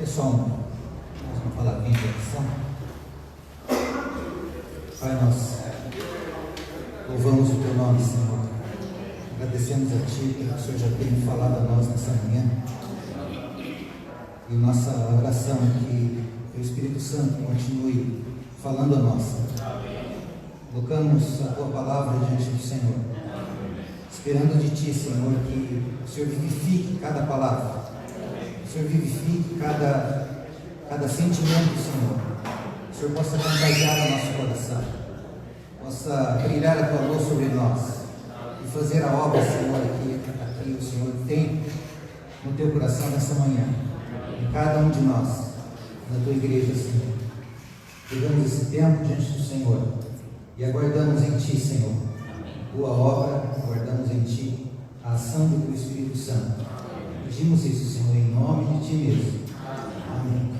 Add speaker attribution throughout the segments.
Speaker 1: só uma palavrinha de oração. Pai, nós louvamos o Teu nome, Senhor. Agradecemos a Ti pelo que o Senhor já tem falado a nós nessa manhã. E nossa oração é que o Espírito Santo continue falando a nós. Colocamos a Tua palavra diante do Senhor, esperando de Ti, Senhor, que o Senhor vivifique cada palavra, o Senhor vivifique cada sentimento, Senhor. O Senhor possa contagiar o nosso coração, possa brilhar a Tua luz sobre nós e fazer a obra, Senhor, que o Senhor tem no Teu coração nessa manhã, em cada um de nós, na Tua igreja, Senhor. Pegamos esse tempo diante do Senhor e aguardamos em Ti, Senhor, Tua obra, aguardamos em Ti a ação do Teu Espírito Santo. Pedimos isso, Senhor, em nome de Ti mesmo. Amém.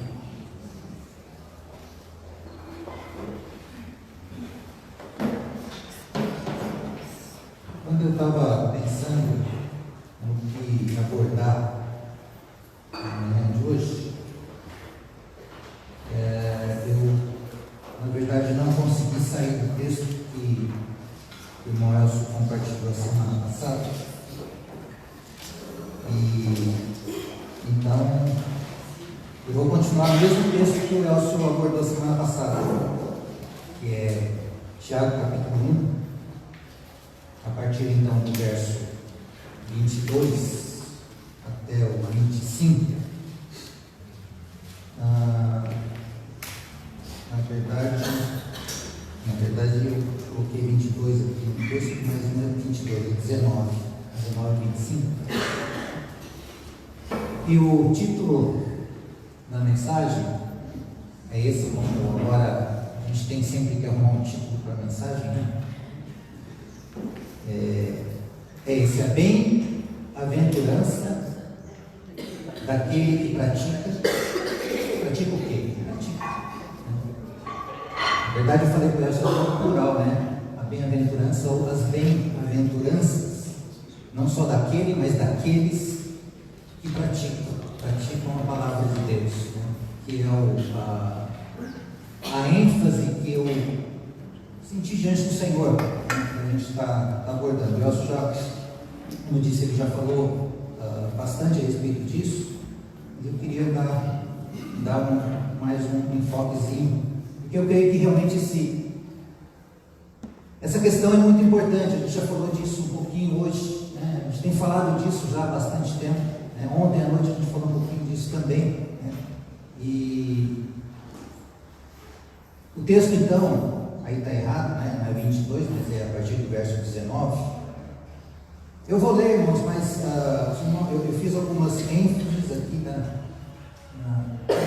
Speaker 1: Quando eu estava pensando no que abordar na manhã de hoje, eu, na verdade, não consegui sair do texto que o irmão Elcio compartilhou a semana passada. E então eu vou continuar no mesmo texto que o Elcio abordou a semana passada, que é Tiago capítulo 1, a partir então do verso 22 até o 25. Na verdade eu coloquei 22 aqui no texto, mas não é 22, é 19 e 25. E o título da mensagem é esse, como agora a gente tem sempre que arrumar um título para a mensagem, né? É esse: a bem-aventurança daquele que pratica o quê? Na verdade eu falei para ela no plural, né? A bem-aventurança ou as bem-aventuranças, não só daquele, mas daqueles que praticam a palavra de Deus, né? Que é a ênfase que eu senti diante do Senhor, né? Que a gente está abordando. O Elcio já, como disse, ele já falou bastante a respeito disso, mas eu queria dar mais um enfoquezinho, porque eu creio que realmente essa questão é muito importante. A gente já falou disso um pouquinho hoje, né? A gente tem falado disso já há bastante tempo, né? Ontem à noite a gente falou um pouquinho disso também, né? E o texto então, aí está errado, né? Não é 22, mas é a partir do verso 19. Eu vou ler, irmãos, mas eu fiz algumas ênfases aqui,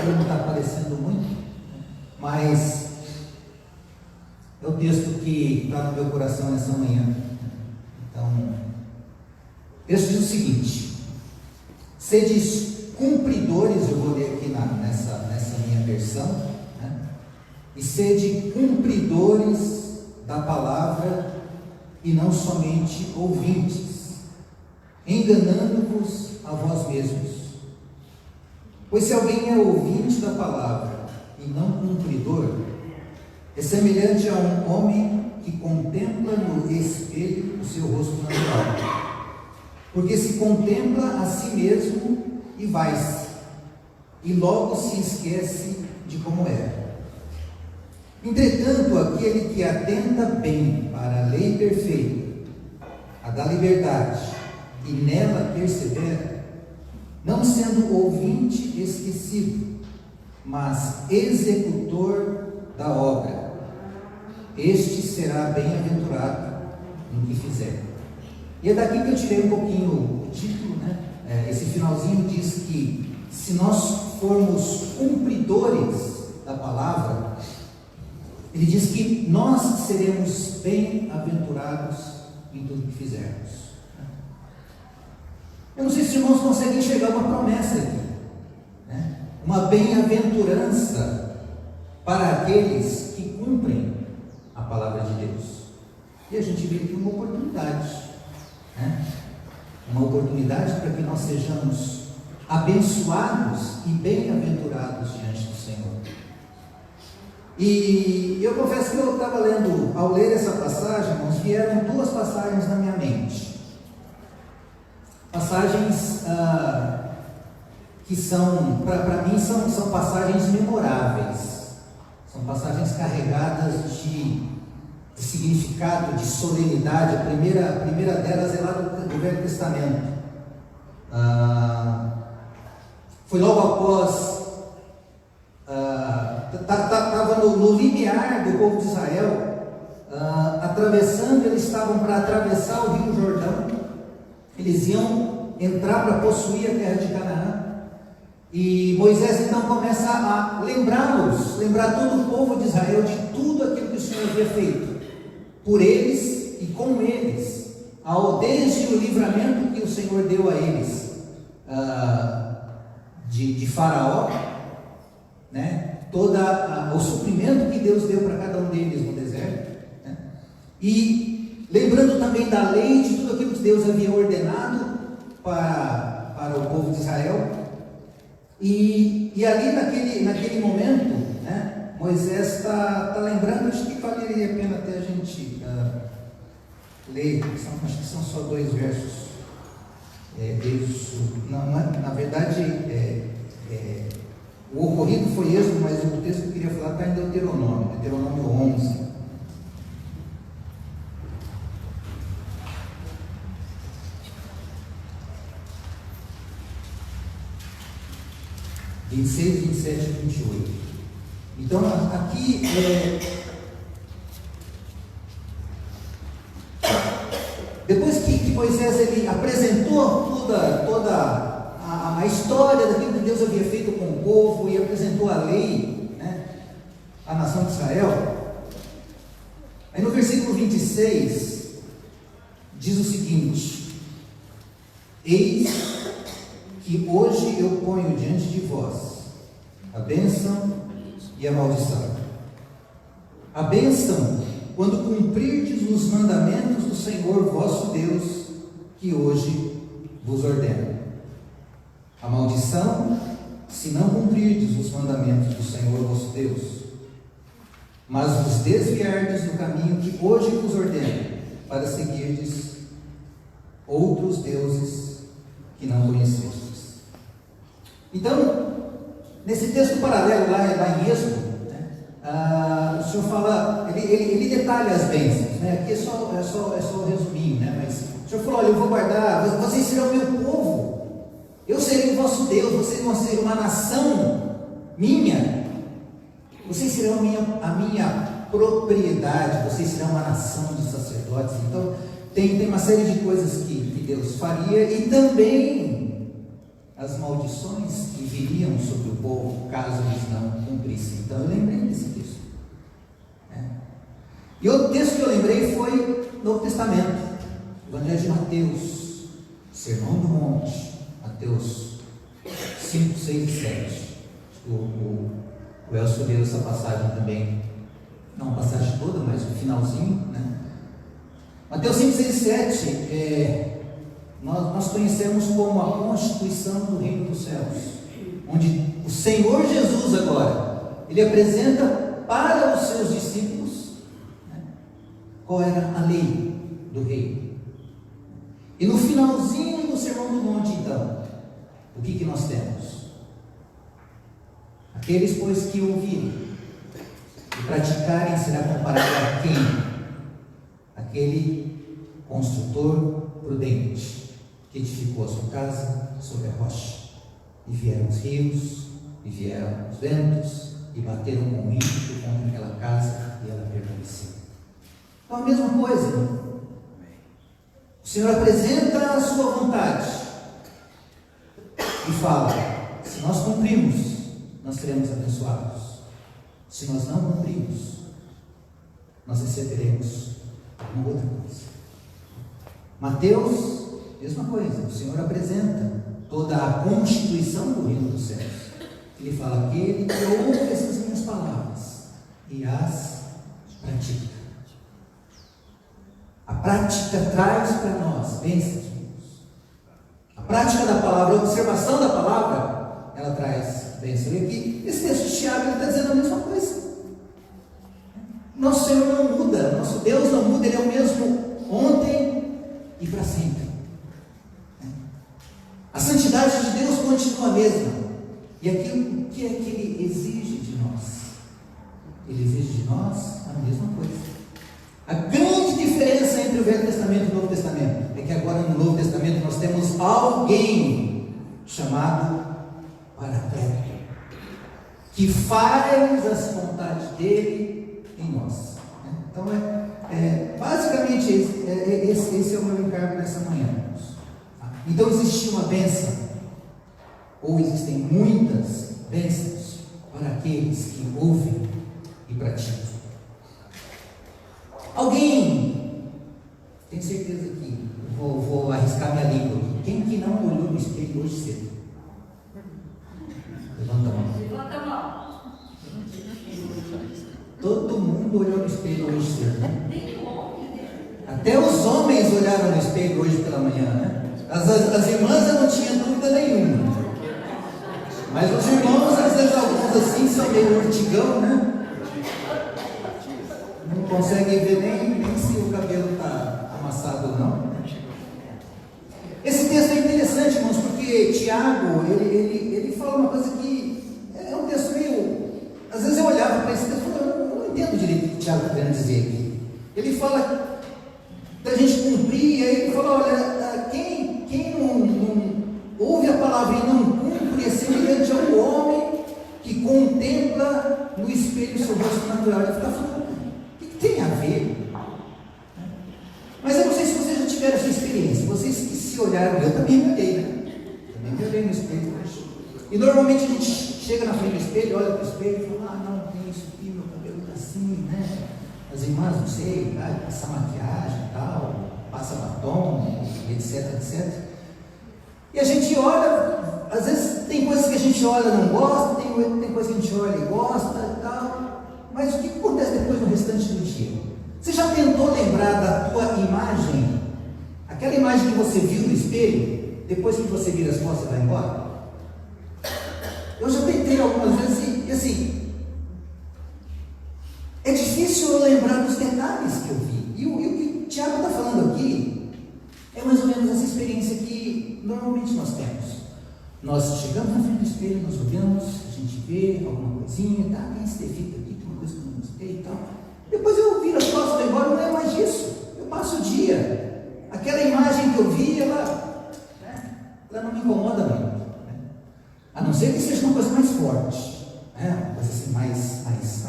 Speaker 1: não está aparecendo muito, mas é o texto que está no meu coração nessa manhã. Então, o texto diz o seguinte: sede cumpridores, eu vou ler aqui nessa minha versão, né? E sede cumpridores da palavra e não somente ouvintes, enganando-vos a vós mesmos. Pois se alguém é ouvinte da palavra e não cumpridor, é semelhante a um homem que contempla no espelho o seu rosto natural, porque se contempla a si mesmo e vai-se, e logo se esquece de como é. Entretanto, aquele que atenta bem para a lei perfeita, a da liberdade, e nela persevera, não sendo ouvinte esquecido, mas executor da obra, este será bem-aventurado no que fizer. E é daqui que eu tirei um pouquinho o título, né? Esse finalzinho diz que se nós formos cumpridores da palavra, ele diz que nós seremos bem-aventurados em tudo que fizermos. Eu não sei se os irmãos conseguem enxergar uma promessa aqui, né? Uma bem-aventurança para aqueles que cumprem a palavra de Deus. E a gente vê aqui uma oportunidade, né? Uma oportunidade para que nós sejamos abençoados e bem-aventurados diante do Senhor. E eu confesso que eu estava lendo, ao ler essa passagem, irmãos, vieram duas passagens na minha mente. Passagens que são, para mim, são passagens memoráveis. São passagens carregadas de significado, de solenidade. A primeira delas é lá do Velho Testamento. Foi logo após, estava no limiar do povo de Israel, atravessando, eles estavam para atravessar o rio Jordão, eles iam entrar para possuir a terra de Canaã, e Moisés então começa a lembrar todo o povo de Israel de tudo aquilo que o Senhor havia feito, por eles e com eles, desde o livramento que o Senhor deu a eles, de Faraó, né? Todo o suprimento que Deus deu para cada um deles no deserto, né? E lembrando também da lei, de tudo aquilo que Deus havia ordenado para o povo de Israel, e ali naquele momento, né, Moisés está lembrando. Acho que valeria a pena até a gente ler, acho que são só 2 versos. Na verdade, o ocorrido foi Êxodo, mas o texto que eu queria falar está em Deuteronômio 11. (26, 27 e 28). Então, aqui depois que Moisés ele apresentou toda a história daquilo que Deus havia feito com o povo e apresentou a lei, né, à nação de Israel, aí no versículo 26 diz o seguinte: eis que hoje eu ponho diante de vós a bênção e a maldição. A bênção, quando cumprirdes os mandamentos do Senhor vosso Deus, que hoje vos ordeno. A maldição, se não cumprirdes os mandamentos do Senhor vosso Deus, mas vos desviardes do caminho que hoje vos ordeno, para seguirdes outros deuses que não conhecestes. Então, nesse texto paralelo lá em Êxodo, né, o Senhor fala, ele detalha as bênçãos, né? Aqui é só um resuminho, né? Mas o Senhor falou: olha, eu vou guardar, vocês serão meu povo, eu serei o vosso Deus, vocês vão ser uma nação minha, vocês serão a minha propriedade, vocês serão uma nação de sacerdotes. Então, tem uma série de coisas que Deus faria, e também as maldições que viriam sobre o povo caso eles não cumprissem. Então eu lembrei desse texto, né? E outro texto que eu lembrei foi Novo Testamento, Evangelho de Mateus, Sermão do Monte, Mateus 5, 6 e 7. O Elcio leu essa passagem também, não a passagem toda, mas o finalzinho, né? Mateus 5, 6 e 7 nós conhecemos como a constituição do reino dos céus, onde o Senhor Jesus agora, ele apresenta para os seus discípulos, né, qual era a lei do reino. E no finalzinho do Sermão do Monte, então, o que nós temos? Aqueles, pois, que ouvirem e praticarem, será comparado a quem? Aquele construtor prudente, que edificou a sua casa sobre a rocha, e vieram os rios, e vieram os ventos, e bateram com ímpeto contra aquela casa, e ela permaneceu. Então a mesma coisa, o Senhor apresenta a sua vontade, e fala: se nós cumprimos, nós seremos abençoados. Se nós não cumprimos, nós receberemos uma outra coisa. Mateus, mesma coisa, o Senhor apresenta toda a constituição do reino dos céus. Ele fala: aquele que ouve essas minhas palavras e as pratica. A prática traz para nós bênçãos. A prática da palavra, a observação da palavra, ela traz bênção. E aqui, esse texto de Tiago, ele está dizendo a mesma coisa. Nosso Senhor não muda, nosso Deus não muda, Ele é o mesmo ontem e para sempre. A santidade de Deus continua a mesma. E aqui, o que é que Ele exige de nós? Ele exige de nós a mesma coisa. A grande diferença entre o Velho Testamento e o Novo Testamento é que agora no Novo Testamento nós temos alguém chamado Paracleto, que faz as vontades dele em nós. Então basicamente esse é o meu encargo nessa manhã. Então existe uma bênção, ou existem muitas bênçãos para aqueles que ouvem e praticam. Alguém, tenho certeza que vou arriscar minha língua aqui. Quem que não olhou no espelho hoje cedo? Levanta a mão.
Speaker 2: Levanta a mão.
Speaker 1: Todo mundo olhou no espelho hoje cedo, né? Até os homens olharam no espelho hoje pela manhã, né? As irmãs eu não tinha dúvida nenhuma. Mas os irmãos, às vezes alguns assim, são meio urtigão, né? Não consegue ver nem se o cabelo está amassado ou não. Esse texto é interessante, irmãos, porque Tiago, ele fala uma coisa que é um texto meio... Às vezes eu olhava para esse texto e falava, eu não entendo direito o que Tiago está querendo dizer aqui. Ele fala da gente cumprir, e aí ele fala, olha, quem não ouve a palavra e não cumpre é semelhante ao homem que contempla no espelho o seu rosto natural. Ele fica falando, o que tem a ver? Mas eu não sei se vocês já tiveram essa experiência. Vocês que se olharam, eu também me olhei, né? Também me olhei no espelho. E normalmente a gente chega na frente do espelho, olha para o espelho e fala, não, tem isso aqui, meu cabelo está assim, né? As irmãs, não sei, passa maquiagem e tal, passa batom, etc, etc. E a gente olha, às vezes tem coisas que a gente olha e não gosta, tem coisas que a gente olha e gosta e tal. Mas o que acontece depois no restante do dia? Você já tentou lembrar da tua imagem? Aquela imagem que você viu no espelho, depois que você vira as costas e vai embora? Eu já tentei algumas vezes e assim, é difícil eu lembrar dos detalhes que eu vi. E o que o Tiago está falando aqui é mais ou menos essa experiência que normalmente nós temos. Nós chegamos na frente do espelho, nós olhamos, a gente vê alguma coisinha, tá? Tem esse defeito aqui, tem uma coisa que eu não gostei e tal. Depois eu viro as costas e vou embora, não é mais disso. Eu passo o dia. Aquela imagem que eu vi, ela não me incomoda muito. Né? A não ser que seja uma coisa mais forte, né? Uma coisa assim mais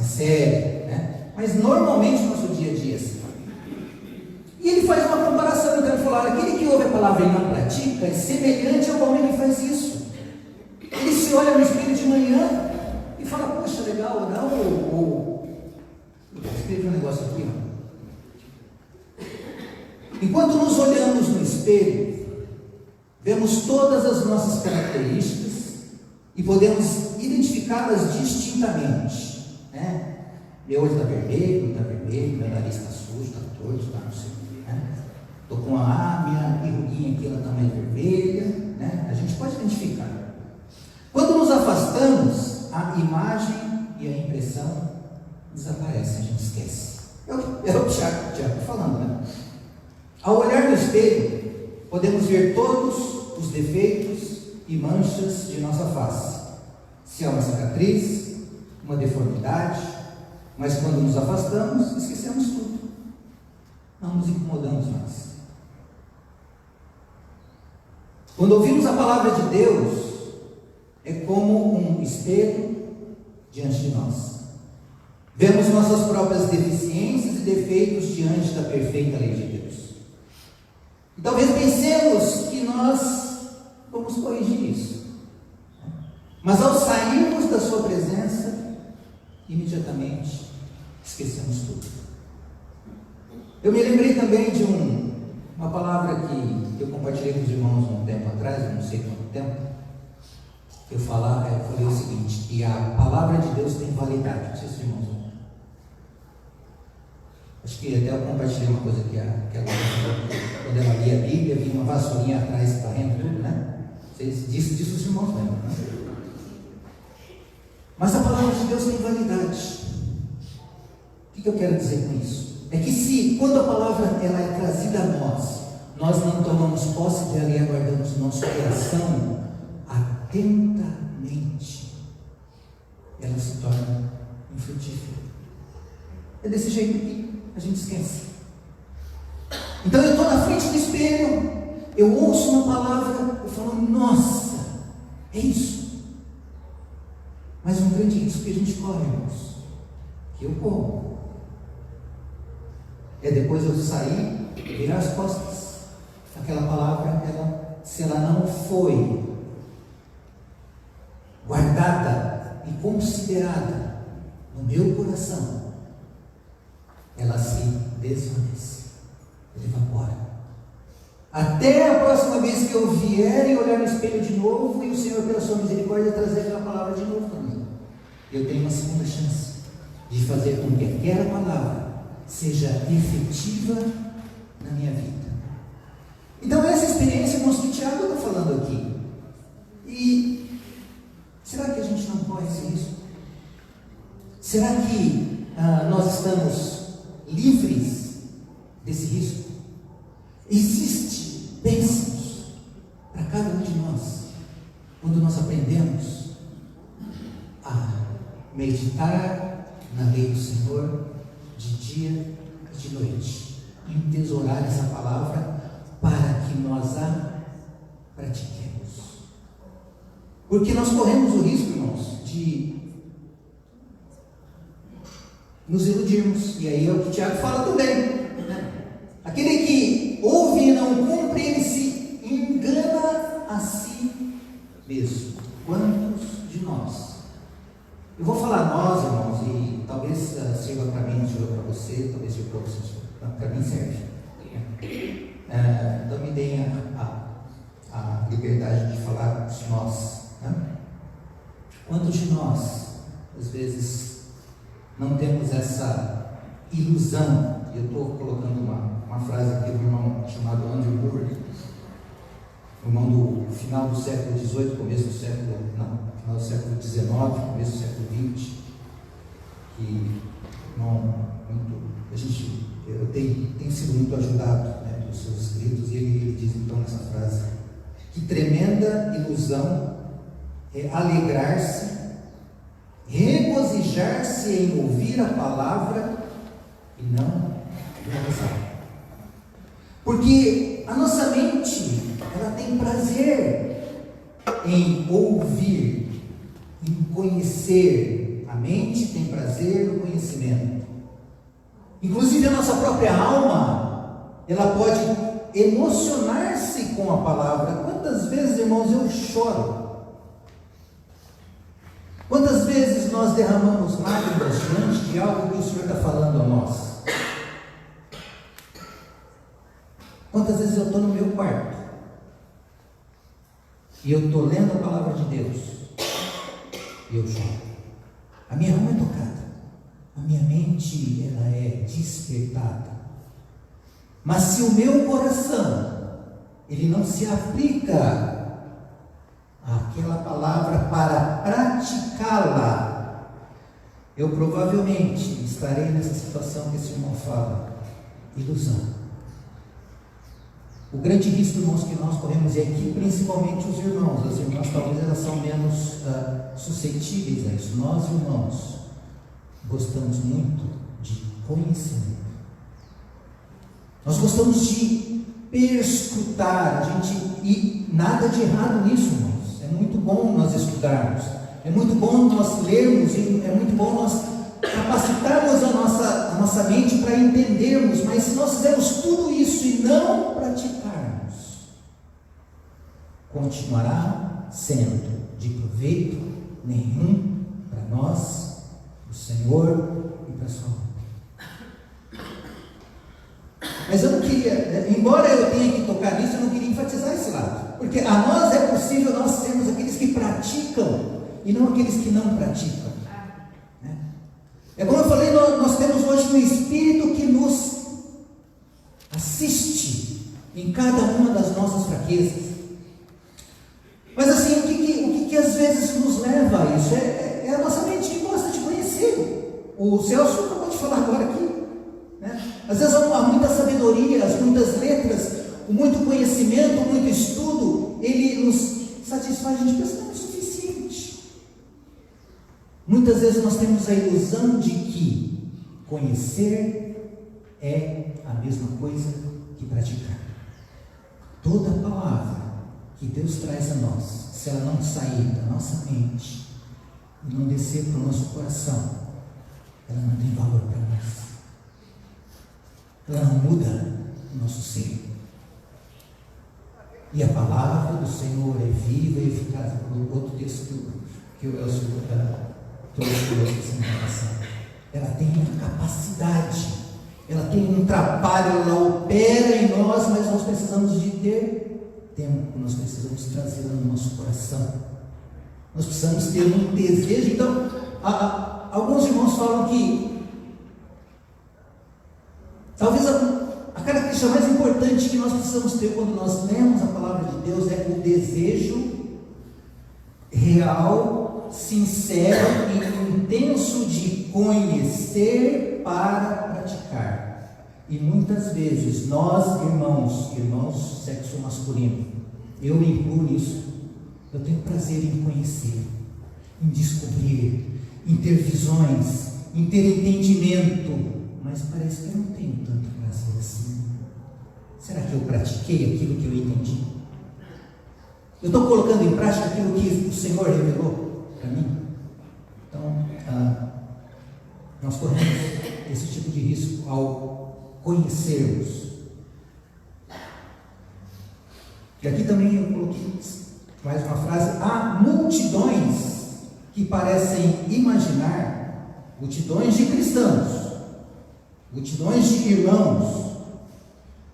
Speaker 1: séria. Né? Mas normalmente o nosso dia a dia é assim. E ele faz uma comparação, então ele falou, aquele que ouve a palavra e não pratica é semelhante ao homem que faz isso. Ele se olha no espelho de manhã e fala, poxa, legal, ou eu escrevi um negócio aqui, ó. Enquanto nos olhamos no espelho, vemos todas as nossas características e podemos identificá-las distintamente, né? Meu olho está vermelho, meu nariz está sujo, está torto, está não sei o que, né? Estou com minha ruguinha aqui, ela está mais vermelha, né? A gente pode identificar. Quando nos afastamos, a imagem e a impressão desaparecem, a gente esquece. É o Tiago falando, né? Ao olhar no espelho, podemos ver todos os defeitos e manchas de nossa face. Se há uma cicatriz, uma deformidade, mas quando nos afastamos, esquecemos tudo. Não nos incomodamos mais. Quando ouvimos a palavra de Deus, é como um espelho diante de nós. Vemos nossas próprias deficiências e defeitos diante da perfeita lei de Deus. E talvez pensemos que nós vamos corrigir isso. Mas ao sairmos da sua presença, imediatamente esquecemos tudo. Eu me lembrei também de uma palavra que eu compartilhei com os irmãos um tempo atrás, não sei quanto tempo. Eu falei o seguinte, que a palavra de Deus tem validade. Não sei se os irmãos vão. Acho que até eu compartilhei uma coisa que ela falou, quando ela lia a Bíblia, vinha uma vassourinha atrás varrendo tudo, né? Disso os irmãos lembram, né? Mas a palavra de Deus tem validade. O que eu quero dizer com isso? É que quando a palavra ela é trazida a nós não tomamos posse dela e aguardamos nosso coração atentamente, ela se torna infrutífera. É desse jeito que a gente esquece. Então eu estou na frente do espelho, eu ouço uma palavra, eu falo, nossa, é isso. Mas um grande risco que a gente corre, irmãos, que eu corro, é depois eu sair, virar as costas. Aquela palavra, se ela não foi guardada e considerada no meu coração, ela se desvanece, evapora. Até a próxima vez que eu vier e olhar no espelho de novo, e o Senhor, pela sua misericórdia, trazer aquela palavra de novo para mim, eu tenho uma segunda chance de fazer com que aquela palavra seja efetiva na minha vida. Então essa experiência, irmãos, que o Tiago está falando aqui. E será que a gente não corre esse risco? Será que nós estamos livres desse risco? Existe bênçãos para cada um de nós quando nós aprendemos a meditar na lei do Senhor de dia e de noite, entesourar essa palavra para que nós a pratiquemos. Porque nós corremos o risco, irmãos, de nos iludirmos. E aí é o que o Tiago fala também, né? Aquele que ouve e não cumpre, ele se engana a si mesmo. Quantos de nós? Eu vou falar nós, irmãos, e talvez sirva para mim, sirva para você, talvez sirva para você, para mim serve. Então me deem a liberdade de falar de nós, né? Quantos de nós, às vezes, não temos essa ilusão? E eu estou colocando uma frase aqui do irmão chamado Andrew Murray, irmão do final do século XVIII, começo do século, final do século XIX, começo do século XX, que eu tenho sido muito ajudado, né, pelos seus escritos, e ele diz então nessa frase: que tremenda ilusão é alegrar-se, regozijar-se em ouvir a palavra e não realizar. Porque a nossa mente, ela tem prazer em ouvir, em conhecer. A mente tem prazer no conhecimento. Inclusive a nossa própria alma, ela pode emocionar-se com a palavra. Quantas vezes, irmãos, eu choro? Quantas vezes nós derramamos lágrimas diante de algo que o Senhor está falando a nós? Quantas vezes eu estou no meu quarto e eu estou lendo a palavra de Deus e eu choro? A minha alma é tocada, a minha mente ela é despertada. Mas se o meu coração ele não se aplica àquela palavra para praticá-la, eu provavelmente estarei nessa situação que esse irmão fala, ilusão. O grande risco, irmãos, que nós corremos, e aqui principalmente os irmãos, as irmãs talvez elas são menos suscetíveis a isso. Nós, irmãos, gostamos muito de conhecimento. Nós gostamos de perscrutar, e nada de errado nisso, irmãos. É muito bom nós estudarmos, é muito bom nós lermos, é muito bom nós capacitarmos a nossa mente para entendermos, mas se nós fizermos tudo isso e não praticarmos, continuará sendo de proveito nenhum para nós, o Senhor e para a sua obra. Mas eu não queria, embora eu tenha que tocar nisso, eu não queria enfatizar esse lado, porque a nós é possível nós sermos aqueles que praticam e não aqueles que não praticam. É como eu falei, nós temos hoje um Espírito que nos assiste em cada uma das nossas fraquezas. Mas assim, o que às vezes nos leva a isso? É a nossa mente que gosta de conhecer. O Celso acabou de falar agora aqui, né? Às vezes há muita sabedoria, muitas letras, muito conhecimento, muito estudo, ele nos satisfaz, a gente pensa, não é suficiente. Muitas vezes nós temos a ilusão de que conhecer é a mesma coisa que praticar. Toda palavra que Deus traz a nós, se ela não sair da nossa mente e não descer para o nosso coração, ela não tem valor para nós. Ela não muda o nosso ser. E a palavra do Senhor é viva e eficaz. O outro texto que eu trouxe essa semana passada. Ela tem uma capacidade, ela tem um trabalho, ela opera em nós, mas nós precisamos de ter tempo, nós precisamos trazê-la no nosso coração. Nós precisamos ter um desejo. Então, alguns irmãos falam que talvez a característica mais importante que nós precisamos ter quando nós lemos a palavra de Deus é o desejo real, sincero e intenso de conhecer para praticar. E muitas vezes nós, irmãos sexo masculino, eu me incluo nisso, eu tenho prazer em conhecer, em descobrir, em ter visões, em ter entendimento, mas parece que eu não tenho tanto prazer assim. Será que eu pratiquei aquilo que eu entendi? Eu estou colocando em prática aquilo que o Senhor revelou para mim? Então, nós corremos esse tipo de risco ao conhecermos. E aqui também eu coloquei mais uma frase: há multidões que parecem imaginar, multidões de cristãos, multidões de irmãos,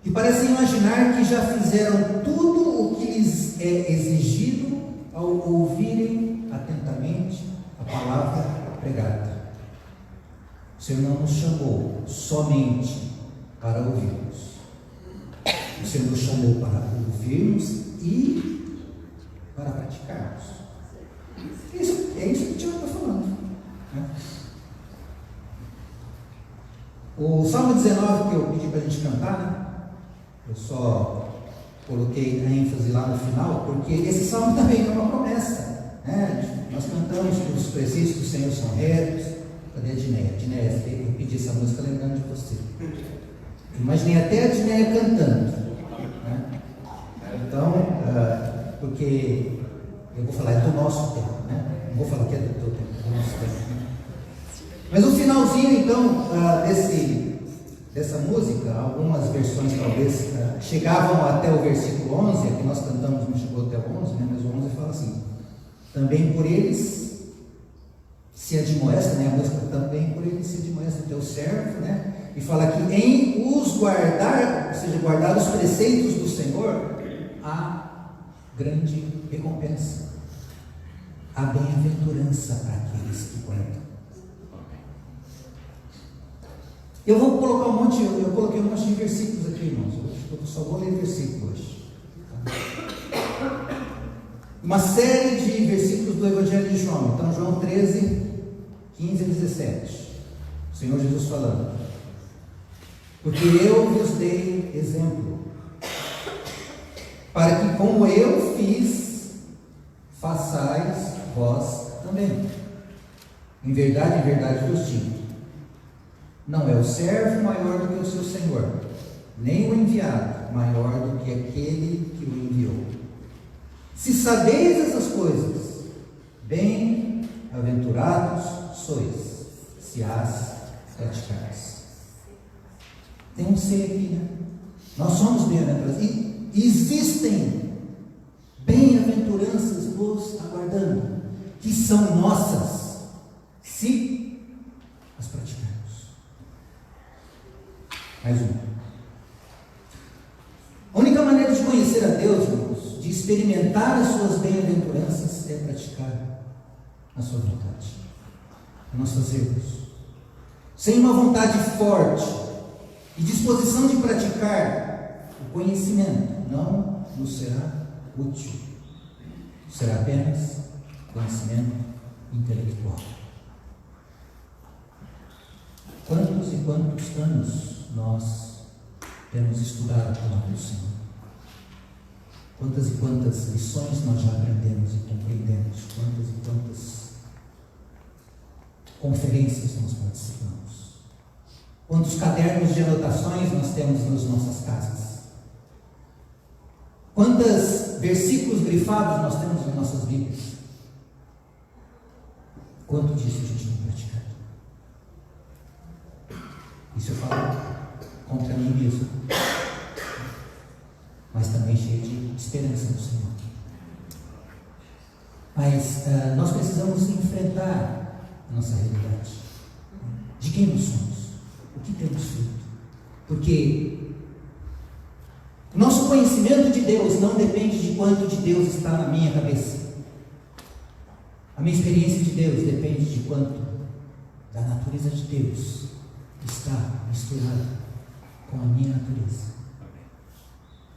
Speaker 1: que parecem imaginar que já fizeram tudo o que lhes é exigido ao ouvirem atentamente a palavra pregada. O Senhor não nos chamou somente para ouvirmos. O Senhor nos chamou para ouvirmos e para praticarmos. É isso que o Tiago está falando, né? O Salmo 19 que eu pedi para a gente cantar, né? Eu só coloquei a ênfase lá no final, porque esse salmo também é uma promessa, né? Nós cantamos que os preceitos do Senhor são retos. Cadê a Dinéia? Dinéia, eu pedi essa música lembrando de você. Imaginei até a Dinéia cantando, né? Então, porque eu vou falar, é do nosso tempo, né? Não vou falar que é do teu tempo, é do nosso tempo. Mas o finalzinho, então, dessa música, algumas versões talvez chegavam até o versículo 11, a que nós cantamos não chegou até o 11, né? Mas o 11 fala assim: também por eles se admoesta, né? A música também por eles se admoesta o teu servo, né? E fala que em os guardar, ou seja, guardar os preceitos do Senhor, há grande recompensa, há bem-aventurança para aqueles que guardam. Eu vou colocar eu coloquei um monte de versículos aqui, irmãos. Eu só vou ler versículos hoje. Uma série de versículos do Evangelho de João. Então, João 13, 15 a 17. O Senhor Jesus falando: porque eu vos dei exemplo, para que como eu fiz, façais vós também. Em verdade vos digo: não é o servo maior do que o seu senhor, nem o enviado maior do que aquele que o enviou. Se sabeis essas coisas, bem-aventurados sois, se as praticares. Tem um ser aqui, né? Nós somos bem-aventurados. E existem bem-aventuranças vos aguardando, que são nossas, se as praticarmos. Mais uma. A única maneira de conhecer a Deus, irmãos, de experimentar as suas bem-aventuranças, é praticar a sua vontade. Nós fazemos. Sem uma vontade forte e disposição de praticar, o conhecimento não nos será útil. Será apenas conhecimento intelectual. Quantos e quantos anos nós temos estudado a palavra do Senhor? Quantas e quantas lições nós já aprendemos e compreendemos? Quantas e quantas conferências nós participamos? Quantos cadernos de anotações nós temos nas nossas casas? Quantos versículos grifados nós temos em nossas Bíblias? Quanto disso a gente tem praticado? Isso eu falo contra mim mesmo, mas também cheio de esperança no Senhor. Mas nós precisamos enfrentar a nossa realidade. De quem nós somos? O que temos feito? Porque nosso conhecimento de Deus não depende de quanto de Deus está na minha cabeça. A minha experiência de Deus depende de quanto da natureza de Deus está misturada com a minha natureza.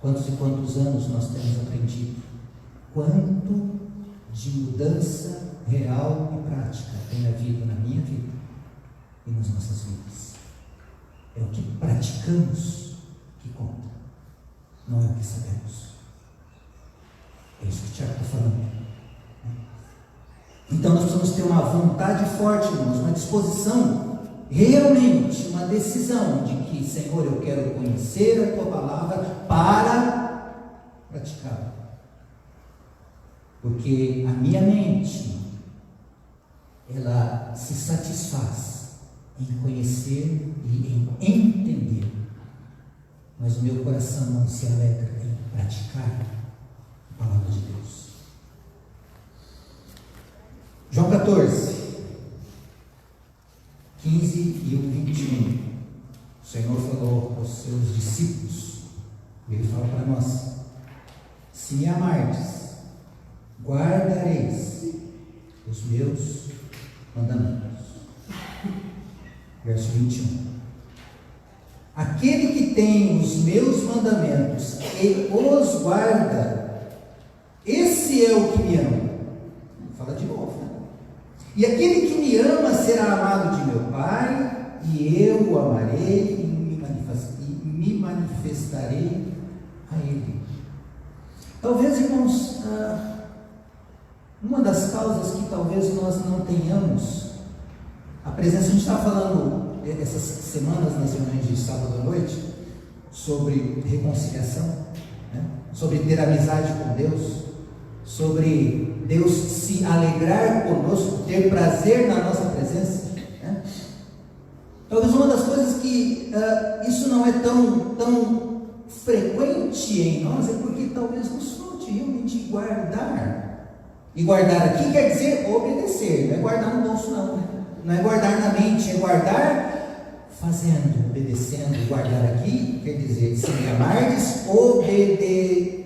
Speaker 1: Quantos e quantos anos nós temos aprendido? Quanto de mudança real e prática tem havido na minha vida e nas nossas vidas? É o que praticamos que conta, não é o que sabemos. É isso que o Tiago está falando. Então nós precisamos ter uma vontade forte, irmãos, uma disposição, realmente uma decisão de que, Senhor, eu quero conhecer a Tua Palavra para praticá-la. Porque a minha mente, ela se satisfaz em conhecer e em entender, mas o meu coração não se alegra em praticar a Palavra de Deus. João 14, 15 e o 21. O Senhor falou aos seus discípulos, e Ele fala para nós: se me amardes, guardareis os meus mandamentos. Verso 21. Aquele que tem os meus mandamentos e os guarda, esse é o que me ama. Fala de novo. E aquele que me ama será amado de meu Pai, e eu o amarei e me manifestarei a Ele. Talvez, irmãos, uma das causas que talvez nós não tenhamos a presença, a gente estava falando essas semanas nas reuniões de sábado à noite sobre reconciliação, né? Sobre ter amizade com Deus, sobre Deus se alegrar conosco, ter prazer na nossa presença, né? Talvez uma das coisas que isso não é tão frequente em nós é porque talvez nos falte realmente guardar. E guardar aqui quer dizer obedecer, não é guardar no bolso não, né? Não é guardar na mente, é guardar fazendo, obedecendo. Guardar aqui quer dizer: se me amardes, obedecereis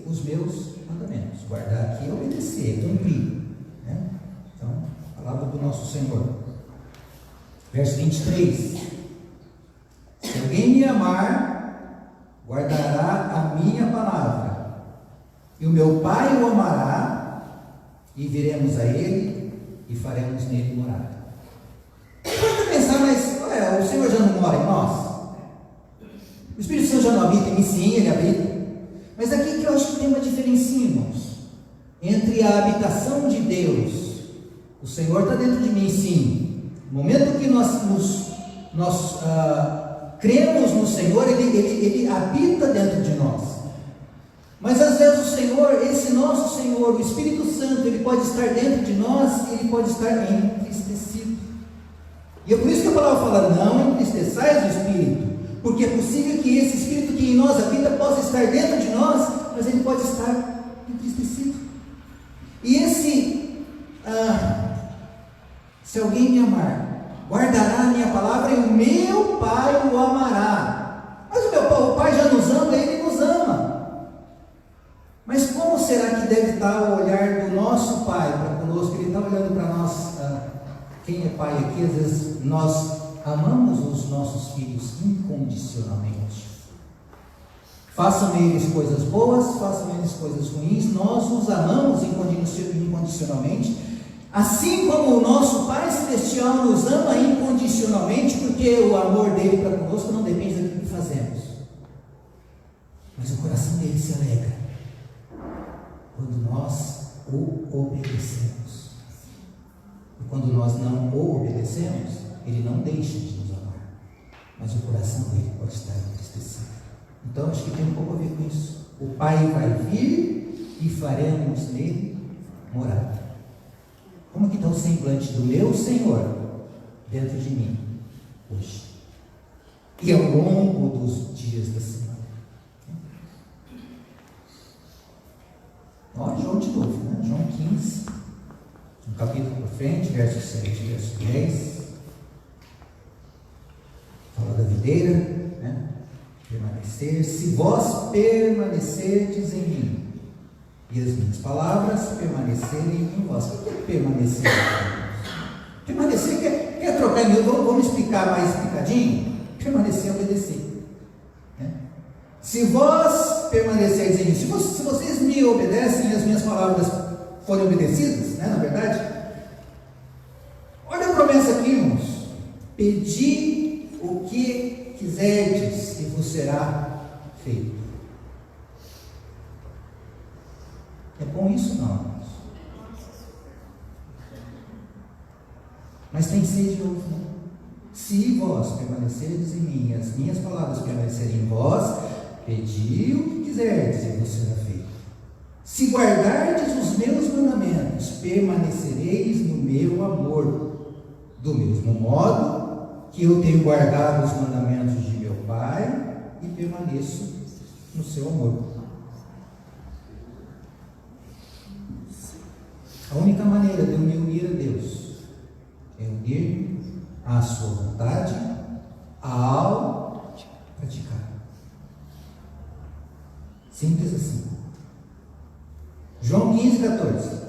Speaker 1: os meus mandamentos. Guardar aqui é obedecer, é cumprir, né? Então, palavra do nosso Senhor. Verso 23. Se alguém me amar, guardará a minha palavra, e o meu Pai o amará, e viremos a Ele e faremos nele morada. Pode pensar, mas o Senhor já não mora em nós? O Espírito Santo já não habita em mim? Sim, Ele habita. Mas aqui que eu acho que tem uma diferença, irmãos, entre a habitação de Deus. O Senhor está dentro de mim, sim. No momento que nós cremos no Senhor, Ele habita dentro de nós. Mas às vezes o Senhor, esse nosso Senhor, o Espírito Santo, Ele pode estar dentro de nós, Ele pode estar entristecido. E é por isso que a palavra fala: não entristeçais o Espírito, porque é possível que esse Espírito que em nós habita possa estar dentro de nós, mas ele pode estar entristecido. E se alguém me amar, guardará a minha palavra, e o meu Pai o amará. Mas o Pai já nos ama, Ele nos ama. Mas como será que deve estar o olhar do nosso Pai para conosco? Ele está olhando para nós. Quem é pai aqui, às vezes nós amamos os nossos filhos incondicionalmente. Façam eles coisas boas, façam eles coisas ruins, nós os amamos incondicionalmente, assim como o nosso Pai Celestial nos ama incondicionalmente, porque o amor dele para conosco não depende daquilo que fazemos, mas o coração dele se alegra quando nós o obedecemos. E quando nós não o obedecemos, ele não deixa de nos amar, mas o coração dele pode estar entristecido. Então acho que tem um pouco a ver com isso. O Pai vai vir e faremos nele morada. Como que está o semblante do meu Senhor dentro de mim hoje e ao longo dos dias da semana? Olha João de novo, né? João 15, um capítulo para frente, verso 7 e verso 10, fala da videira, né? Permanecer. Se vós permanecerdes em mim e as minhas palavras permanecerem em vós. O que é permanecer? Permanecer quer trocar em mim? Vamos explicar mais explicadinho? Permanecer é obedecer, né? Se vós permanecerdes em mim, se vocês me obedecem e as minhas palavras forem obedecidas, né, na verdade, olha a promessa aqui, irmãos: pedi o que quiserdes e vos será feito. É bom isso, não, irmãos? Mas tem que ser de novo, né? Se vós permanecerdes em mim e as minhas palavras permanecerem em vós, pedi o que quiserdes e vos será feito. Se guardardes os meus mandamentos, permanecereis no meu amor, do mesmo modo que eu tenho guardado os mandamentos de meu Pai e permaneço no seu amor. A única maneira de eu me unir a Deus é unir à sua vontade ao praticar. Simples assim. João 15, 14.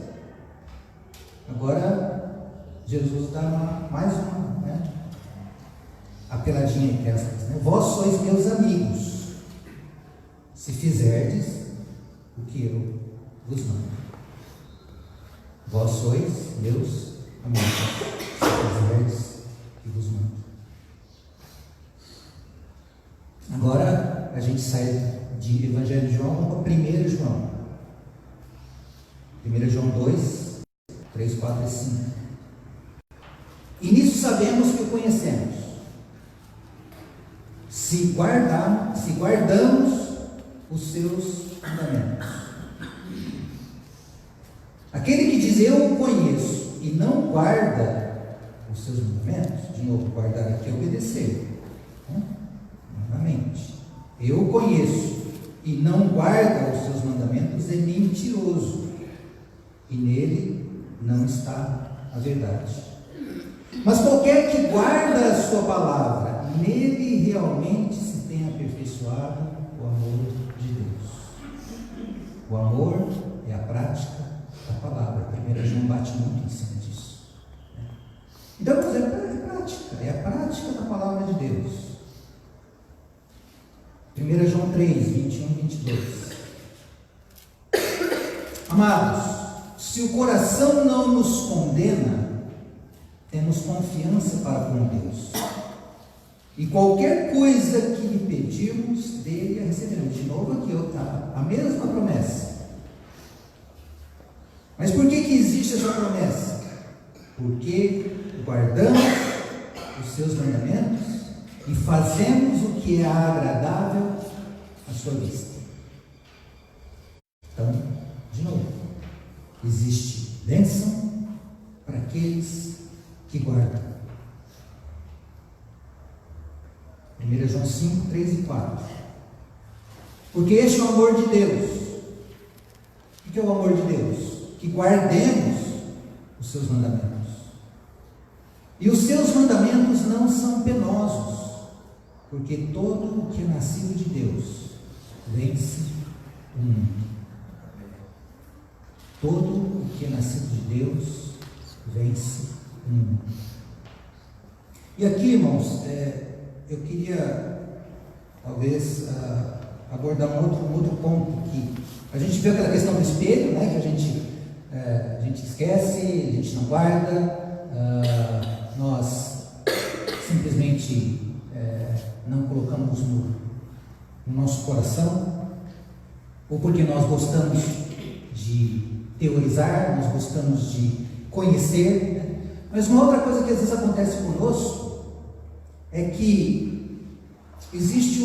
Speaker 1: Agora Jesus dá mais uma, né, apeladinha entre aspas, né? Vós sois meus amigos, se fizerdes o que eu vos mando. Vós sois meus amigos, se fizerdes o que vos mando. Agora a gente sai de Evangelho de João para 1 João. 1 João 2, 3, 4 e 5. E nisso sabemos que o conhecemos, se guardamos os seus mandamentos. Aquele que diz eu o conheço e não guarda os seus mandamentos, de novo, guardar aqui é obedecer, né? Novamente, eu o conheço e não guarda os seus mandamentos é mentiroso, e nele não está a verdade. Mas qualquer que guarda a sua palavra, nele realmente se tem aperfeiçoado o amor de Deus. O amor é a prática da palavra. 1 João bate muito em cima disso, né? Então, é a prática da palavra de Deus. 1 João 3, 21 e 22. Amados, se o coração não nos condena, temos confiança para com Deus. E qualquer coisa que lhe pedirmos, dele a receberemos. De novo aqui, a mesma promessa. Mas por que existe essa promessa? Porque guardamos os seus mandamentos e fazemos o que é agradável à sua vista. Então, de novo, existe bênção para aqueles que guardam. 1 João 5, 3 e 4. Porque este é o amor de Deus. O que é o amor de Deus? Que guardemos os seus mandamentos. E os seus mandamentos não são penosos, porque todo o que é nascido de Deus vence o mundo. Todo o que é nascido de Deus vence o mundo. E aqui, irmãos, eu queria talvez abordar um outro ponto que a gente viu aquela questão do espelho, né, que a gente esquece, a gente não guarda, nós simplesmente não colocamos no nosso coração, ou porque nós gostamos de teorizar, nós gostamos de conhecer, né? Mas uma outra coisa que às vezes acontece conosco é que existe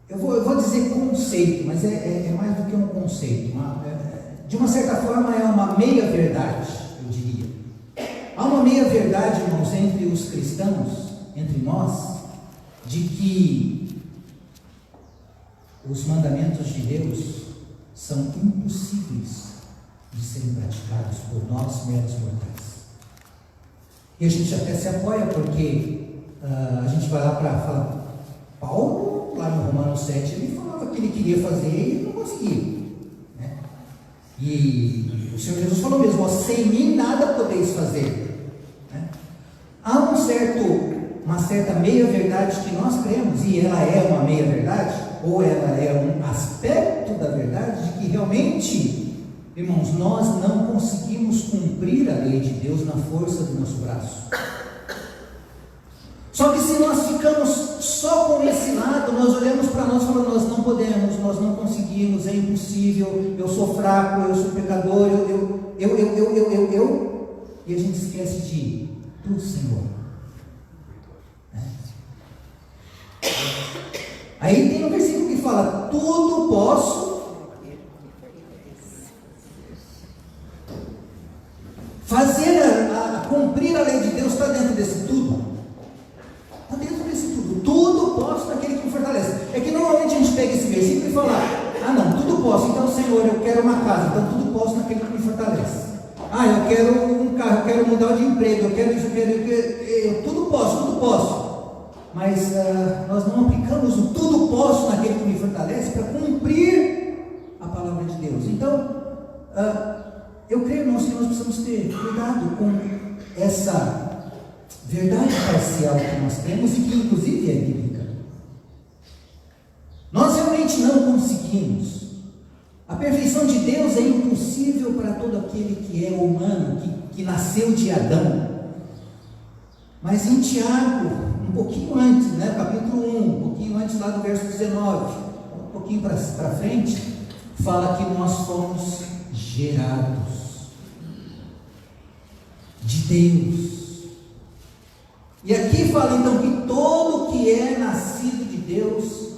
Speaker 1: eu vou dizer conceito, mas é mais do que um conceito, de uma certa forma é uma meia-verdade, eu diria. Há uma meia-verdade, irmãos, entre os cristãos, entre nós, de que os mandamentos de Deus são impossíveis de serem praticados por nós, meros mortais. E a gente até se apoia, porque a gente vai lá para falar, Paulo, lá no Romanos 7, ele falava que ele queria fazer e não conseguia, né? E o Senhor Jesus falou mesmo, sem mim nada podeis fazer, né? Há uma certa meia-verdade que nós cremos, e ela é uma meia-verdade, ou ela é um aspecto da verdade, de que realmente, irmãos, nós não conseguimos cumprir a lei de Deus na força do nosso braço. Só que se nós ficamos só com esse lado, nós olhamos para nós e falamos, nós não podemos, nós não conseguimos, é impossível, eu sou fraco, eu sou pecador, e a gente esquece de do Senhor. Aí tem um versículo que fala, tudo posso fazer, cumprir a lei de Deus. Está dentro desse tudo? Está dentro desse tudo. Tudo posso naquele que me fortalece. É que normalmente a gente pega esse versículo e fala, não, tudo posso, então Senhor, eu quero uma casa, então tudo posso naquele que me fortalece. Eu quero um carro, eu quero mudar de emprego, eu quero isso, tudo posso. Mas nós não aplicamos o tudo posso naquele que me fortalece para cumprir a palavra de Deus. Então, eu creio, irmãos, que nós precisamos ter cuidado com essa verdade parcial que nós temos e que inclusive é bíblica. Nós realmente não conseguimos. A perfeição de Deus é impossível para todo aquele que é humano, que nasceu de Adão. Mas em Tiago, um pouquinho antes, né, capítulo 1, um pouquinho antes lá do verso 19, um pouquinho para frente, fala que nós fomos gerados de Deus. E aqui fala então que todo que é nascido de Deus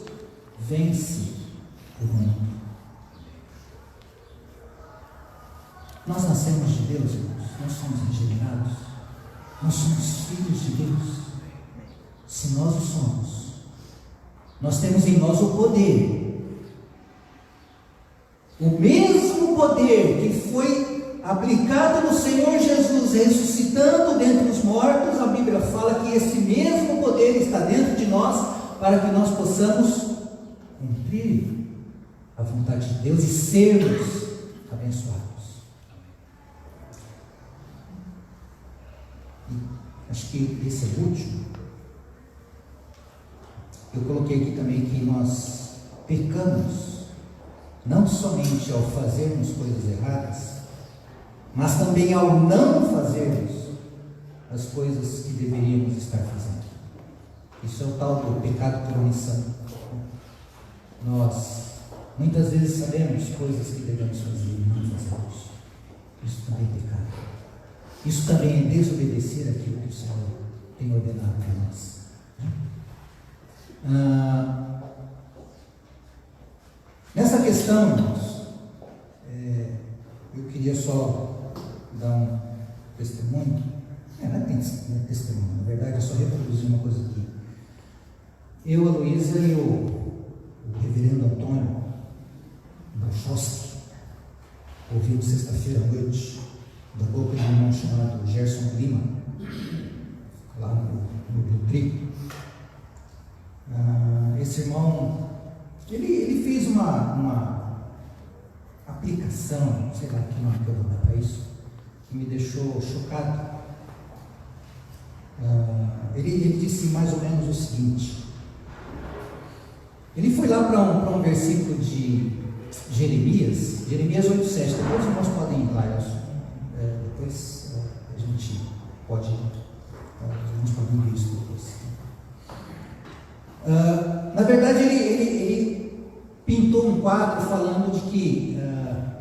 Speaker 1: vence o mundo. Nós nascemos de Deus, irmãos, nós somos regenerados, nós somos filhos de Deus. Se nós o somos, nós temos em nós o poder, o mesmo poder que foi aplicado no Senhor Jesus, ressuscitando dentre os mortos. A Bíblia fala que esse mesmo poder está dentro de nós, para que nós possamos cumprir a vontade de Deus e sermos abençoados. E acho que esse é o último. Eu coloquei aqui também que nós pecamos, não somente ao fazermos coisas erradas, mas também ao não fazermos as coisas que deveríamos estar fazendo. Isso é o tal do pecado por omissão. Nós muitas vezes sabemos coisas que devemos fazer e não fazemos. Isso também é pecado. Isso também é desobedecer aquilo que o Senhor tem ordenado para nós. Nessa questão, irmãos, eu queria só dar um testemunho. Não é testemunho, na verdade é só reproduzir uma coisa aqui. Eu, a Luísa e o reverendo Antônio Bachowski ouvimos sexta-feira à noite da boca de um irmão chamado Gerson Lima, lá no Rio Trigo. Esse irmão, ele fez uma aplicação, sei lá que nome que eu vou dar para isso, que me deixou chocado. Ele disse mais ou menos o seguinte: Ele foi lá para um versículo de Jeremias 8,7. Depois os irmãos podem ir lá, depois a gente pode ver isso depois. Na verdade, ele pintou um quadro falando de que,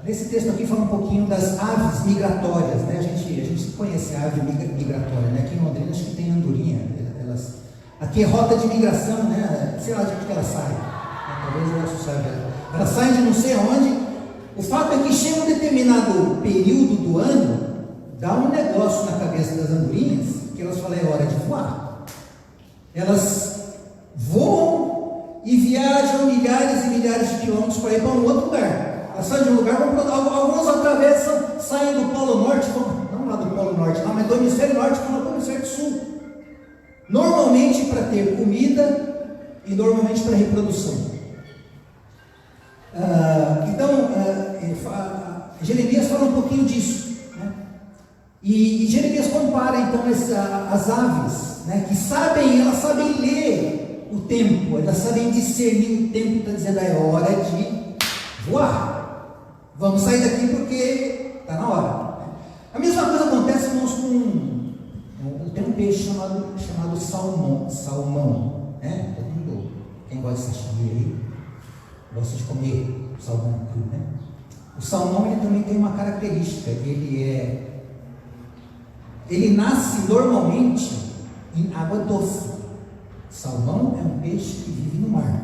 Speaker 1: nesse texto aqui fala um pouquinho das aves migratórias, né? A gente conhece a ave migratória, né? Aqui em Londrina acho que tem andorinha, aqui é rota de migração, né? Sei lá de onde que ela sai, talvez o nosso saiba. Ela sai de não sei aonde. O fato é que chega um determinado período do ano, dá um negócio na cabeça das andorinhas, que elas falam, é hora de voar. Elas voam e viajam milhares e milhares de quilômetros para ir para um outro lugar. Elas saem de um lugar, alguns atravessam, saem do Polo Norte, não lá do Polo Norte, não, mas do Hemisfério Norte, vão lá para o Hemisfério Sul. Normalmente para ter comida e normalmente para reprodução. Jeremias fala um pouquinho disso, né? E Jeremias compara então as aves, né, que elas sabem ler o tempo, elas sabem discernir o tempo, está dizendo, é hora de voar, vamos sair daqui porque está na hora. A mesma coisa acontece, irmãos, tem um peixe chamado salmão, né? Todo mundo, quem gosta de sashimi aí, gosta de comer salmão cru, né? O salmão, ele também tem uma característica, ele nasce normalmente em água doce. Salmão é um peixe que vive no mar,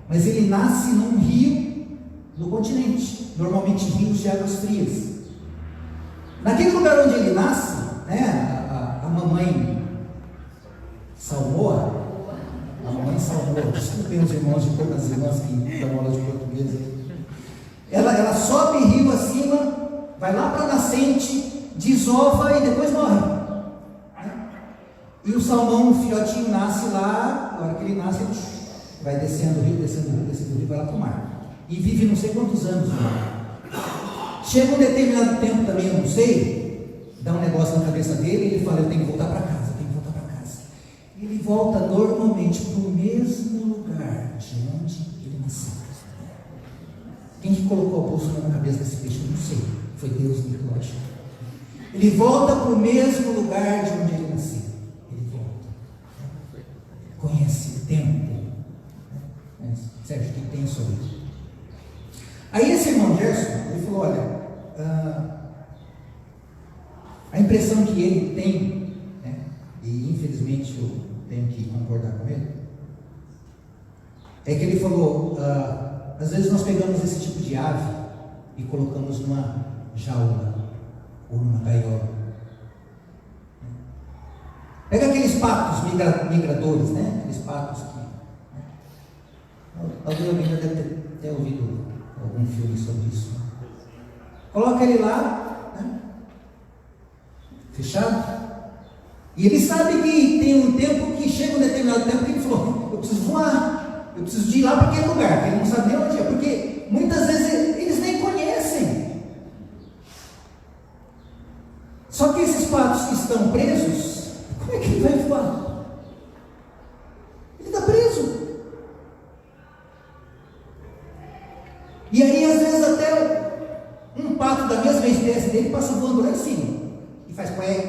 Speaker 1: mas ele nasce num rio do continente, normalmente rios de águas frias. Naquele lugar onde ele nasce, né, a mamãe salmoa, desculpem os irmãos e todas as irmãs que dão aula de português aí. Ela sobe rio acima, vai lá para a nascente, desova e depois morre. E o salmão, o filhotinho, nasce lá, a hora que ele nasce, ele vai descendo o rio, vai lá para o mar. E vive não sei quantos anos no mar. Chega um determinado tempo também, eu não sei, dá um negócio na cabeça dele, e ele fala, eu tenho que voltar para casa. Ele volta normalmente para o mesmo lugar de onde ele nasceu. Quem que colocou a bolsa na cabeça desse peixe? Eu não sei. Foi Deus, eu acho. Ele volta para o mesmo lugar de onde ele nasceu. Ele volta. Conhece o tempo. Sérgio, o que tem sobre isso? Aí esse irmão Gerson, ele falou, olha, a impressão que ele tem, né, e infelizmente eu tenho que concordar com ele, é que ele falou, às vezes nós pegamos esse tipo de ave e colocamos numa jaula ou numa gaiola. Pega aqueles patos migradores, né? Aqueles patos que, alguém já deve ter ouvido algum filme sobre isso. Coloca ele lá, né? Fechado. E ele sabe que tem um tempo que chega um determinado tempo que ele falou, eu preciso voar, eu preciso de ir lá para aquele lugar, que ele não sabe nem onde é, porque muitas vezes eles nem conhecem. Só que esses patos que estão presos, como é que ele vai voar? Ele está preso. E aí às vezes até um pato da mesma espécie dele passa voando lá em cima. E faz cué,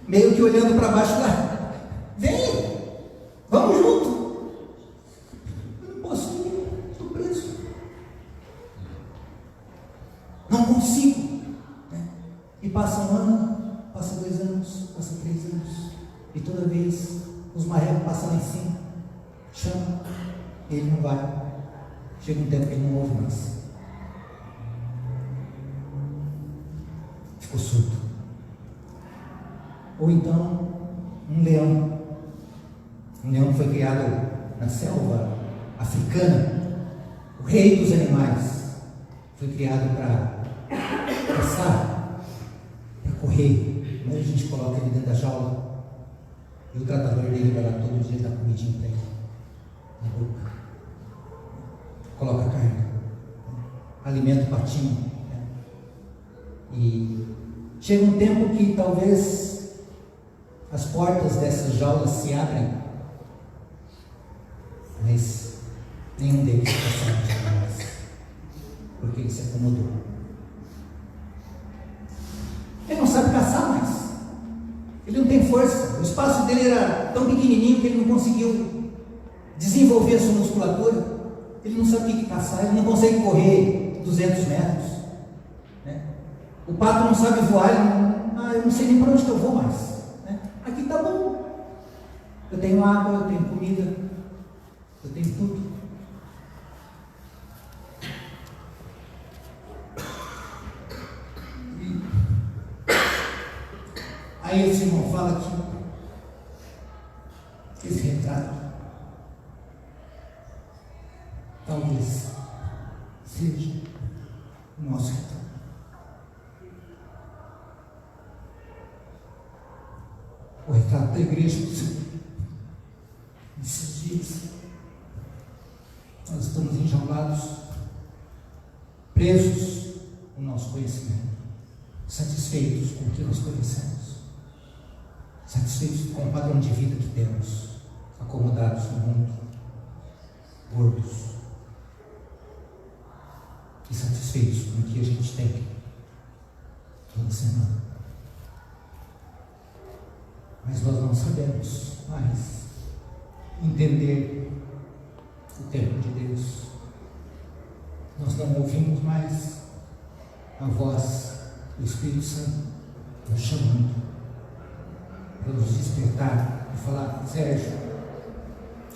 Speaker 1: meio que olhando para baixo lá. Vem, vamos junto. Eu não posso ir, estou preso. Não consigo. E passa um ano, passa 2 anos, passa 3 anos. E toda vez os marrecos passam lá em cima, chamam, ele não vai. Chega um tempo que ele não ouve mais. Ficou surdo. Ou então, um leão. Um leão foi criado na selva africana, o rei dos animais. Foi criado para caçar, para correr. Mas a gente coloca ele dentro da jaula e o tratador dele vai lá todo dia dar comidinha para ele, na boca. Coloca carne, alimenta o patinho. E chega um tempo que talvez as portas dessas jaulas se abrem Nenhum deles passaram de nós, porque ele se acomodou. Ele não sabe caçar mais. Ele não tem força. O espaço dele era tão pequenininho que ele não conseguiu desenvolver a sua musculatura. Ele não sabe o que é caçar. Ele não consegue correr 200 metros. Né? O pato não sabe voar. Ele não, eu não sei nem para onde que eu vou mais. Né? Aqui está bom. Eu tenho água, eu tenho comida, eu tenho tudo. Aí esse irmão fala que esse retrato talvez seja o nosso retrato. O retrato da igreja do Senhor. Nesses dias nós estamos enjaulados, presos no nosso conhecimento, satisfeitos com o que nós conhecemos, satisfeitos com o padrão de vida que temos, acomodados no mundo, gordos, e satisfeitos com o que a gente tem toda semana. Mas nós não sabemos mais entender o tempo de Deus. Nós não ouvimos mais a voz do Espírito Santo nos chamando para nos despertar e falar: Sérgio,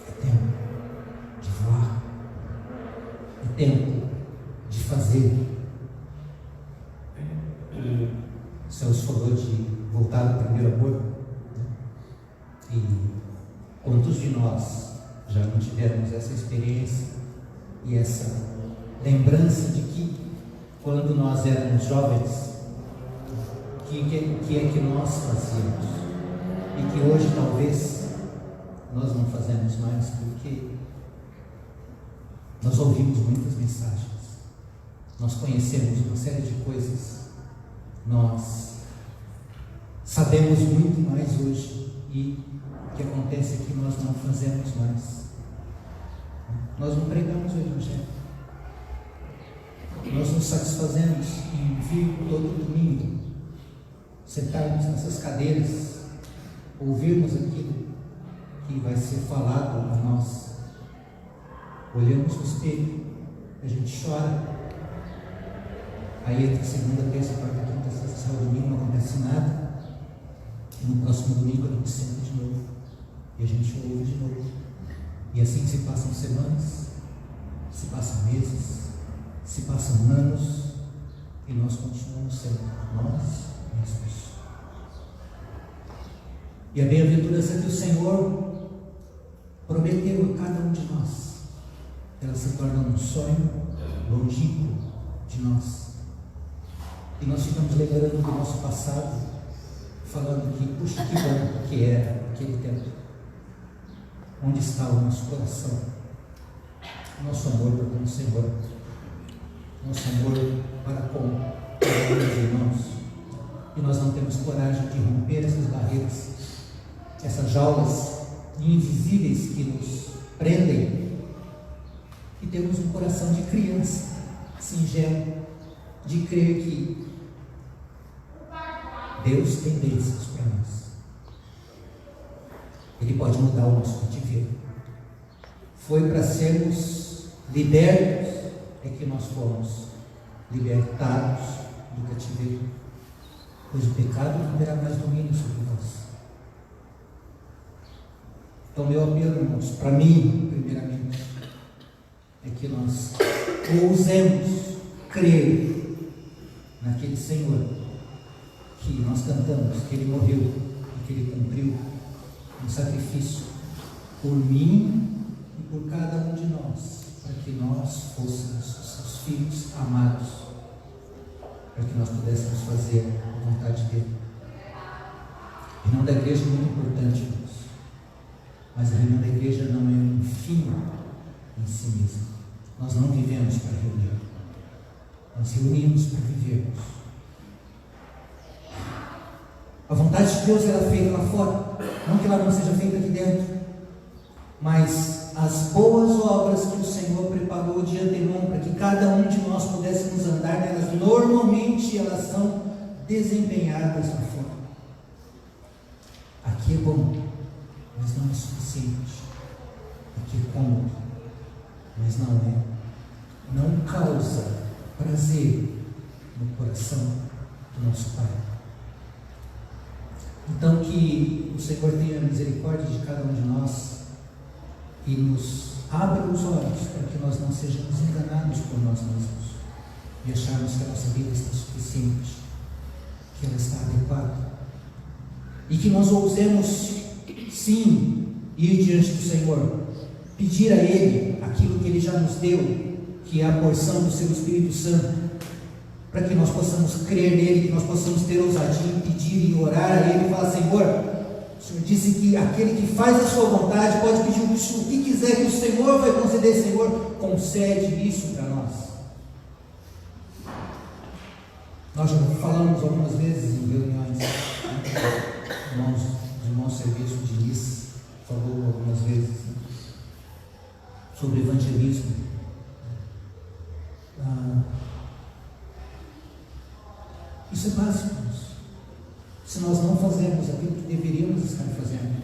Speaker 1: é tempo de voar, é tempo de fazer. O Celso falou de voltar ao primeiro amor, né? E quantos de nós já não tivemos essa experiência e essa lembrança de que quando nós éramos jovens, o que é que nós fazíamos e que hoje talvez nós não fazemos mais, porque nós ouvimos muitas mensagens, nós conhecemos uma série de coisas, nós sabemos muito mais hoje, e o que acontece é que nós não fazemos mais. Nós não pregamos o Evangelho. Nós nos satisfazemos em vir todo domingo, sentarmos nessas cadeiras, ouvirmos aquilo que vai ser falado a nós. Olhamos no espelho, a gente chora. Aí entra segunda, terça, quarta, quinta, sexta, sábado, domingo, não acontece nada. E no próximo domingo a gente senta de novo. E a gente ouve de novo. E assim se passam semanas, se passam meses, se passam anos, e nós continuamos sendo nós mesmos. E a bem-aventurança que o Senhor prometeu a cada um de nós, ela se torna um sonho longínquo de nós. E nós ficamos lembrando do nosso passado, falando que, puxa, que bom que era aquele tempo. Onde está o nosso coração? Nosso amor para com o Senhor, nosso amor para com os irmãos. E nós não temos coragem de romper essas barreiras, essas jaulas invisíveis que nos prendem. E temos um coração de criança, singelo, de crer que Deus tem bênçãos para nós. Ele pode mudar o nosso cativeiro. Foi para sermos libertos é que nós fomos libertados do cativeiro, pois o pecado não terá mais domínio sobre nós. Então, meu apelo, irmãos, para mim, primeiramente, é que nós ousemos crer naquele Senhor que nós cantamos, que Ele morreu e que Ele cumpriu um sacrifício por mim e por cada um de nós, para que nós fôssemos seus filhos amados, para que nós pudéssemos fazer a vontade dele. A reunião da igreja é muito importante, irmãos, mas a reunião da igreja não é um fim em si mesmo. Nós não vivemos para reunir, nós reunimos para vivermos. A vontade de Deus ela é feita lá fora, não que ela não seja feita aqui dentro, mas as boas obras que o Senhor preparou de antemão para que cada um de nós pudéssemos andar nelas, normalmente elas são desempenhadas lá fora. Aqui é bom, mas não é suficiente. Aqui é cômodo, mas não é. Não causa prazer no coração do nosso Pai. Então que o Senhor tenha misericórdia de cada um de nós e nos abra os olhos para que nós não sejamos enganados por nós mesmos e acharmos que a nossa vida está suficiente, que ela está adequada, e que nós ousemos sim ir diante do Senhor, pedir a Ele aquilo que Ele já nos deu, que é a porção do Seu Espírito Santo, para que nós possamos crer nele, que nós possamos ter ousadia em pedir e orar a Ele e falar: Senhor, o Senhor disse que aquele que faz a sua vontade pode pedir o que quiser, que o Senhor vai conceder. Senhor, concede isso para nós. Nós já falamos algumas vezes em reuniões, do nosso serviço de missa, falou algumas vezes sobre evangelismo. Isso é básico. Se nós não fazemos aquilo que deveríamos estar fazendo,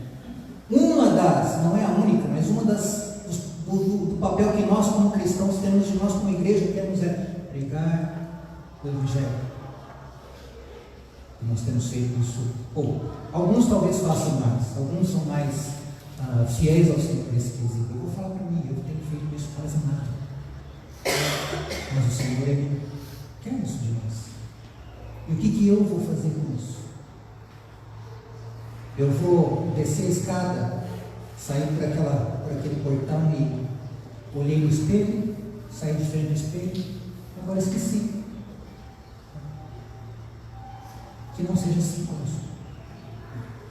Speaker 1: não é a única, mas do papel que nós como cristãos temos, de nós como igreja temos, é pregar o Evangelho. E nós temos feito isso pouco. Alguns talvez façam mais, alguns são mais fiéis ao Senhor nesse quesito. Eu vou falar para mim, eu tenho feito isso quase nada. Mas o Senhor, Ele quer isso de nós. E o que eu vou fazer com isso? Eu vou descer a escada, sair por aquele portão e olhei no espelho, saí de frente do espelho, agora esqueci. Que não seja assim conosco.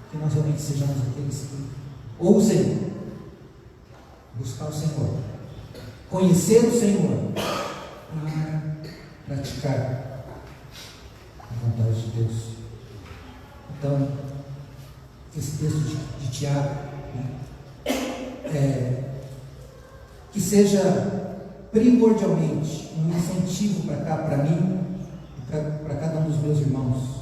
Speaker 1: Que nós realmente sejamos aqueles que ousem buscar o Senhor, conhecer o Senhor, para praticar a vontade de Deus. Então, esse texto de Tiago, que seja primordialmente um incentivo para mim e para cada um dos meus irmãos.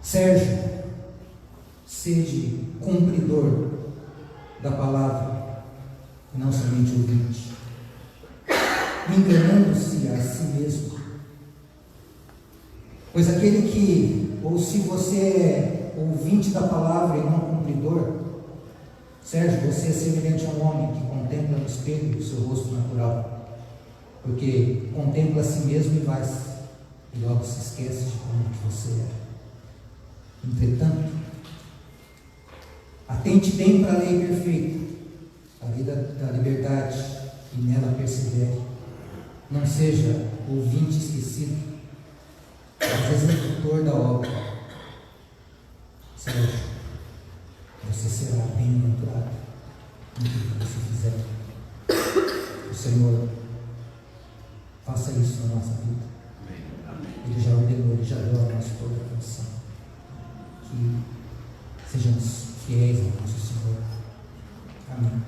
Speaker 1: Sérgio, seja cumpridor da palavra, não somente ouvinte, enganando-se a si mesmo. Pois aquele que, ou se você é ouvinte da palavra e não cumpridor, Sérgio, você é semelhante a um homem que contempla no espelho o seu rosto natural, porque contempla a si mesmo e logo se esquece de como que você é. Entretanto, atente bem para a lei perfeita, a lei da liberdade, e nela persevere. Não seja ouvinte esquecido, mas executor da obra. Sérgio, você será bem-aventurado no que você fizer. O Senhor faça isso na nossa vida. Ele já ordenou, Ele já deu a nós toda a condição. Que sejamos fiéis ao nosso Senhor. Amém.